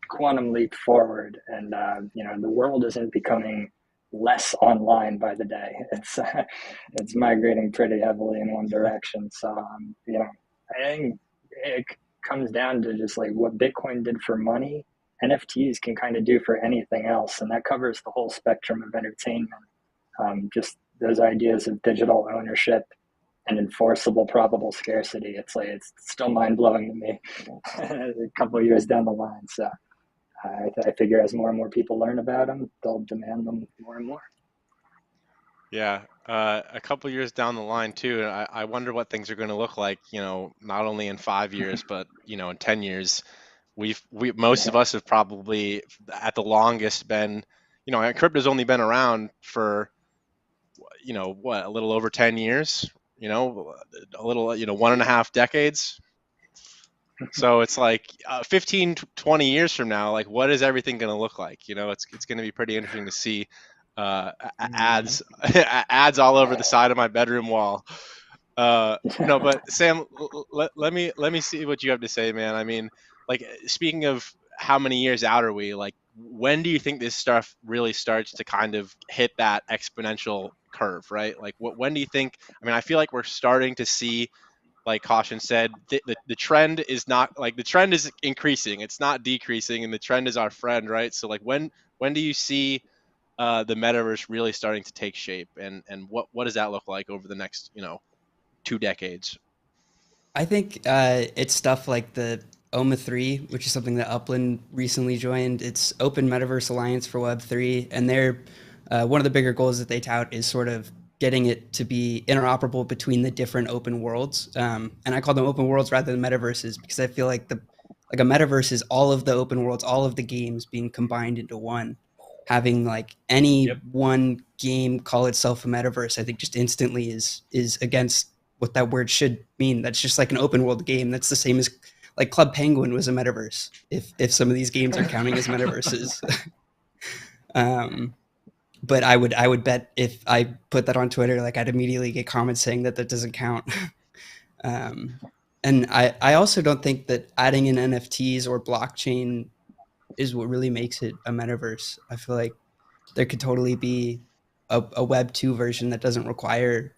quantum leap forward. And, the world isn't becoming less online by the day. It's migrating pretty heavily in one direction. So, I think it comes down to just like what Bitcoin did for money, NFTs can kind of do for anything else. And that covers the whole spectrum of entertainment. Just those ideas of digital ownership and enforceable probable scarcity. It's still mind blowing to me a couple of years down the line. So I figure as more and more people learn about them, they'll demand them more and more. Yeah, a couple years down the line too, and I wonder what things are going to look like. Not only in 5 years, but in 10 years. Most of us have probably at the longest been, crypto's only been around for, what, a little over 10 years. A little, 1.5 decades. So it's like 15, 20 years from now, like what is everything going to look like? It's going to be pretty interesting to see ads ads all over the side of my bedroom wall. No, but Sam, let me see what you have to say, man. I mean, like speaking of how many years out are we? Like, when do you think this stuff really starts to kind of hit that exponential curve, right? Like, when do you think? I mean, I feel like we're starting to see, like Caution said, the trend is not like the trend is increasing. It's not decreasing, and the trend is our friend, right? So, like, when do you see the metaverse really starting to take shape, and what does that look like over the next 2 decades? I think it's stuff like the OMA3, which is something that Upland recently joined. It's Open Metaverse Alliance for Web3, and they're one of the bigger goals that they tout is sort of getting it to be interoperable between the different open worlds. And I call them open worlds rather than metaverses because I feel like a metaverse is all of the open worlds, all of the games being combined into one. Having like any one game call itself a metaverse, I think just instantly is against what that word should mean. That's just like an open world game. That's the same as like Club Penguin was a metaverse. If some of these games are counting as metaverses. But I would bet if I put that on Twitter, like I'd immediately get comments saying that doesn't count. And I also don't think that adding in NFTs or blockchain is what really makes it a metaverse. I feel like there could totally be a Web 2 version that doesn't require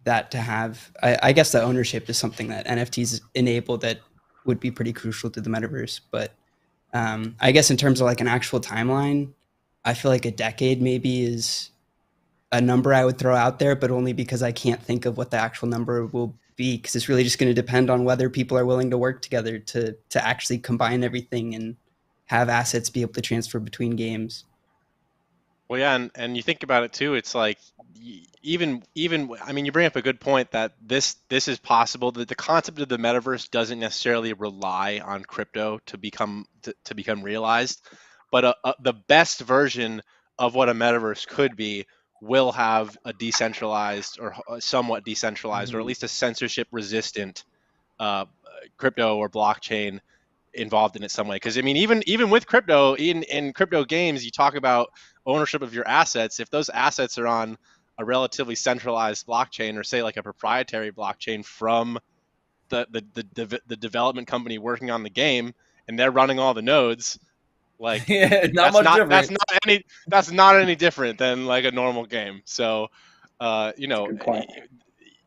that to have. I guess the ownership is something that NFTs enable that would be pretty crucial to the metaverse. But I guess in terms of like an actual timeline, I feel like a decade maybe is a number I would throw out there, but only because I can't think of what the actual number will be, because it's really just going to depend on whether people are willing to work together to actually combine everything and have assets be able to transfer between games. Well, yeah, and you think about it too. It's like even I mean, you bring up a good point that this is possible. That the concept of the metaverse doesn't necessarily rely on crypto to become realized, but the best version of what a metaverse could be will have a decentralized or somewhat decentralized, or at least a censorship resistant crypto or blockchain involved in it some way. Because I mean, even with crypto, in crypto games, you talk about ownership of your assets. If those assets are on a relatively centralized blockchain, or say like a proprietary blockchain from the development company working on the game, and they're running all the nodes, like not much different. That's not any different than like a normal game. So Good point.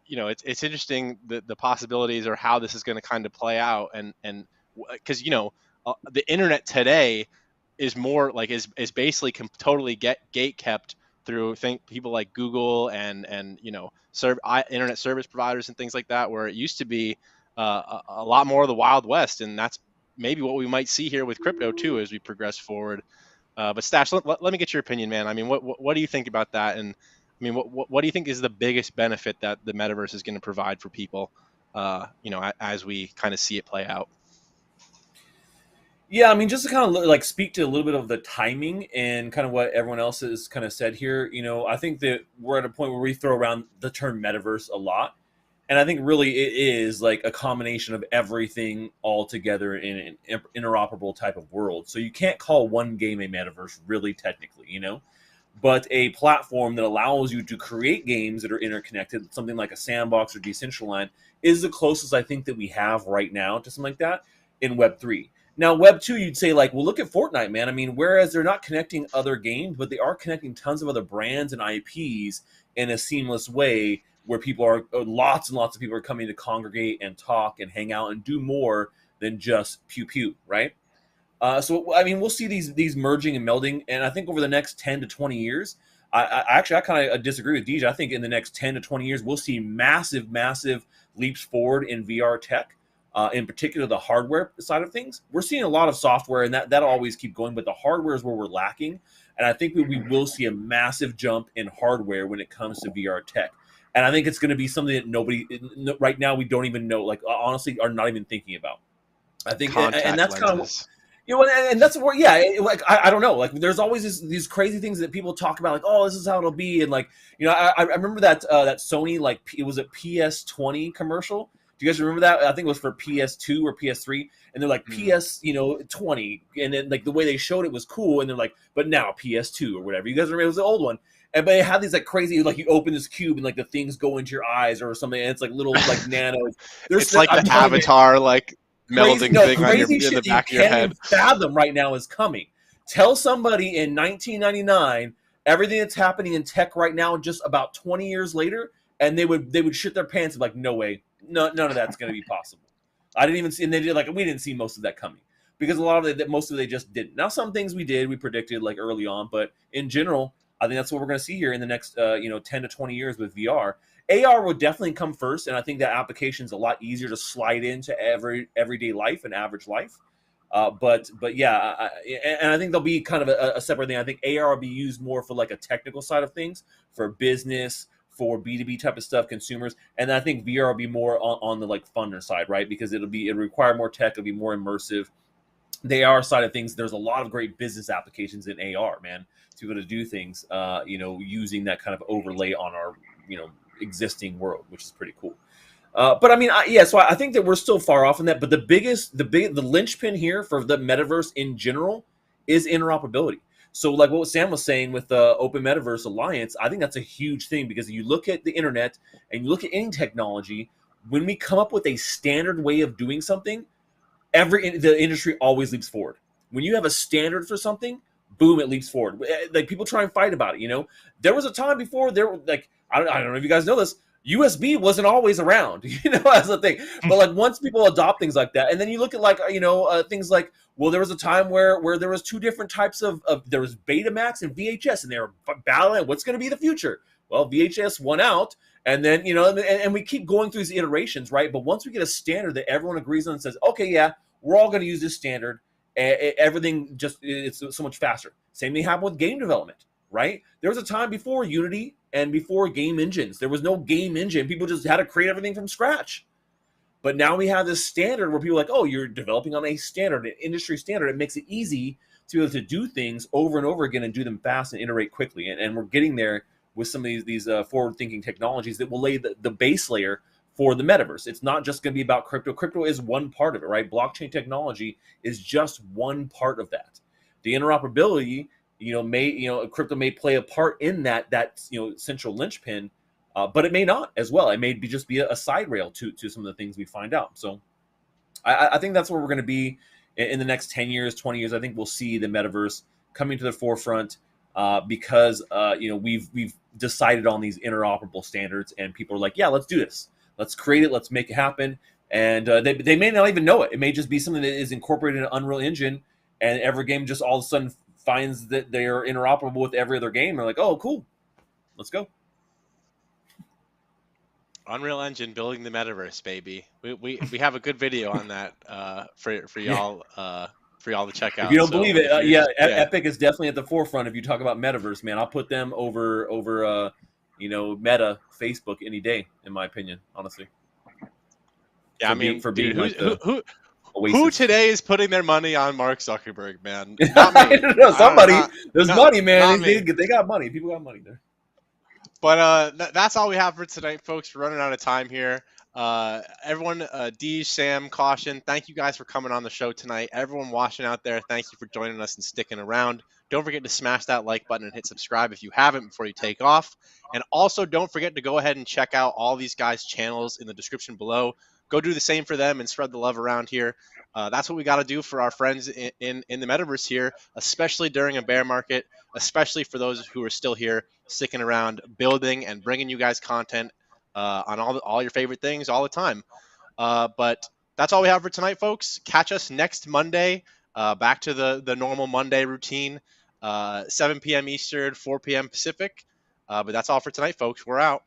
It's interesting the possibilities, or how this is going to kind of play out, and because the internet today is more like is basically totally gate kept through people like Google and internet service providers and things like that, where it used to be a lot more of the Wild West, and that's maybe what we might see here with crypto too as we progress forward. But Stache, let me get your opinion, man. I mean, what do you think about that? And I mean, what do you think is the biggest benefit that the metaverse is going to provide for people, as we kind of see it play out? Yeah, I mean, just to kind of like speak to a little bit of the timing and kind of what everyone else has kind of said here, I think that we're at a point where we throw around the term metaverse a lot. And I think really it is like a combination of everything all together in an interoperable type of world. So you can't call one game a metaverse really technically, but a platform that allows you to create games that are interconnected, something like a sandbox or Decentraland, is the closest I think that we have right now to something like that in Web3. Now, Web 2, you'd say, like, well, look at Fortnite, man. I mean, whereas they're not connecting other games, but they are connecting tons of other brands and IPs in a seamless way where lots and lots of people are coming to congregate and talk and hang out and do more than just pew-pew, right? So, I mean, we'll see these merging and melding, and I think over the next 10 to 20 years, I kind of disagree with Diege. I think in the next 10 to 20 years, we'll see massive leaps forward in VR tech. in particular the hardware side of things. We're seeing a lot of software, and that'll always keep going, but the hardware is where we're lacking. And I think we will see a massive jump in hardware when it comes to VR tech. And I think it's going to be something that nobody right now, we don't even know, like honestly, are not even thinking about. I think, and that's kind of, and that's where, like I don't know, like there's always these crazy things that people talk about, like, oh, this is how it'll be, and like, I remember that that Sony, like, it was a PS20 commercial. Do you guys remember that? I think it was for PS2 or PS3, and they're like PS, 20, and then like the way they showed it was cool, and they're like, but now PS2 or whatever. You guys remember? It was the old one, but they had these like crazy, like you open this cube and like the things go into your eyes or something, and it's like little like nano. It's like the Avatar, like melding thing on in the back of your head. Fathom right now is coming. Tell somebody in 1999 everything that's happening in tech right now, just about 20 years later, and they would shit their pants and be like, no way. No, none of that's going to be possible. I didn't even see, and they did like we didn't see most of that coming because a lot of it, most of it, they just didn't. Now some things we predicted like early on, but in general, I think that's what we're going to see here in the next 10 to 20 years with VR. AR will definitely come first, and I think that application is a lot easier to slide into everyday life and average life. But yeah, and I think there'll be kind of a separate thing. I think AR will be used more for like a technical side of things, for business, for B2B type of stuff, consumers, and I think VR will be more on the like funner side, right? Because it'll require more tech, it'll be more immersive. The AR side of things, there's a lot of great business applications in AR, man, to be able to do things, using that kind of overlay on our, existing world, which is pretty cool. But I mean, so I think that we're still far off in that. But the linchpin here for the metaverse in general is interoperability. So like what Sam was saying with the Open Metaverse Alliance, I think that's a huge thing because you look at the internet and you look at any technology, when we come up with a standard way of doing something, the industry always leaps forward. When you have a standard for something, boom, it leaps forward. Like people try and fight about it, There was a time before there were like, I don't know if you guys know this, USB wasn't always around, as a thing. But like once people adopt things like that, and then you look at like, things like, well, there was a time where there was two different types of there was Betamax and VHS, and they were battling what's going to be the future. Well, VHS won out, and then, and we keep going through these iterations, right? But once we get a standard that everyone agrees on and says, okay, yeah, we're all going to use this standard, everything it's so much faster. Same thing happened with game development, right? There was a time before Unity and before game engines. There was no game engine. People just had to create everything from scratch. But now we have this standard where people are like, oh, you're developing on a standard, an industry standard. It makes it easy to be able to do things over and over again and do them fast and iterate quickly. And we're getting there with some of these forward-thinking technologies that will lay the base layer for the metaverse. It's not just going to be about crypto. Crypto is one part of it, right? Blockchain technology is just one part of that. The interoperability, crypto may play a part in that central linchpin, but it may not as well. It may just be a side rail to some of the things we find out. So I think that's where we're going to be in the next 10 years, 20 years. I think we'll see the metaverse coming to the forefront because we've decided on these interoperable standards, and people are like, yeah, let's do this. Let's create it. Let's make it happen. And they may not even know it. It may just be something that is incorporated in Unreal Engine, and every game just all of a sudden finds that they are interoperable with every other game. They're like, oh, cool. Let's go. Unreal Engine building the metaverse, baby. We have a good video on that for y'all to check out. If you don't believe it, Epic is definitely at the forefront. If you talk about metaverse, man, I'll put them over Meta, Facebook any day, in my opinion, honestly. Yeah, who today is putting their money on Mark Zuckerberg, man? Not me. I don't know, somebody. There's money, man. They got money. People got money there. But that's all we have for tonight, folks. We're running out of time here. Everyone, Diege, Sam, Caution, thank you guys for coming on the show tonight. Everyone watching out there, thank you for joining us and sticking around. Don't forget to smash that like button and hit subscribe if you haven't before you take off. And also don't forget to go ahead and check out all these guys' channels in the description below. Go do the same for them and spread the love around here. That's what we got to do for our friends in the metaverse here, especially during a bear market, especially for those who are still here, sticking around, building and bringing you guys content on all your favorite things all the time. But that's all we have for tonight, folks. Catch us next Monday, back to the normal Monday routine, 7 p.m. Eastern, 4 p.m. Pacific. But that's all for tonight, folks. We're out.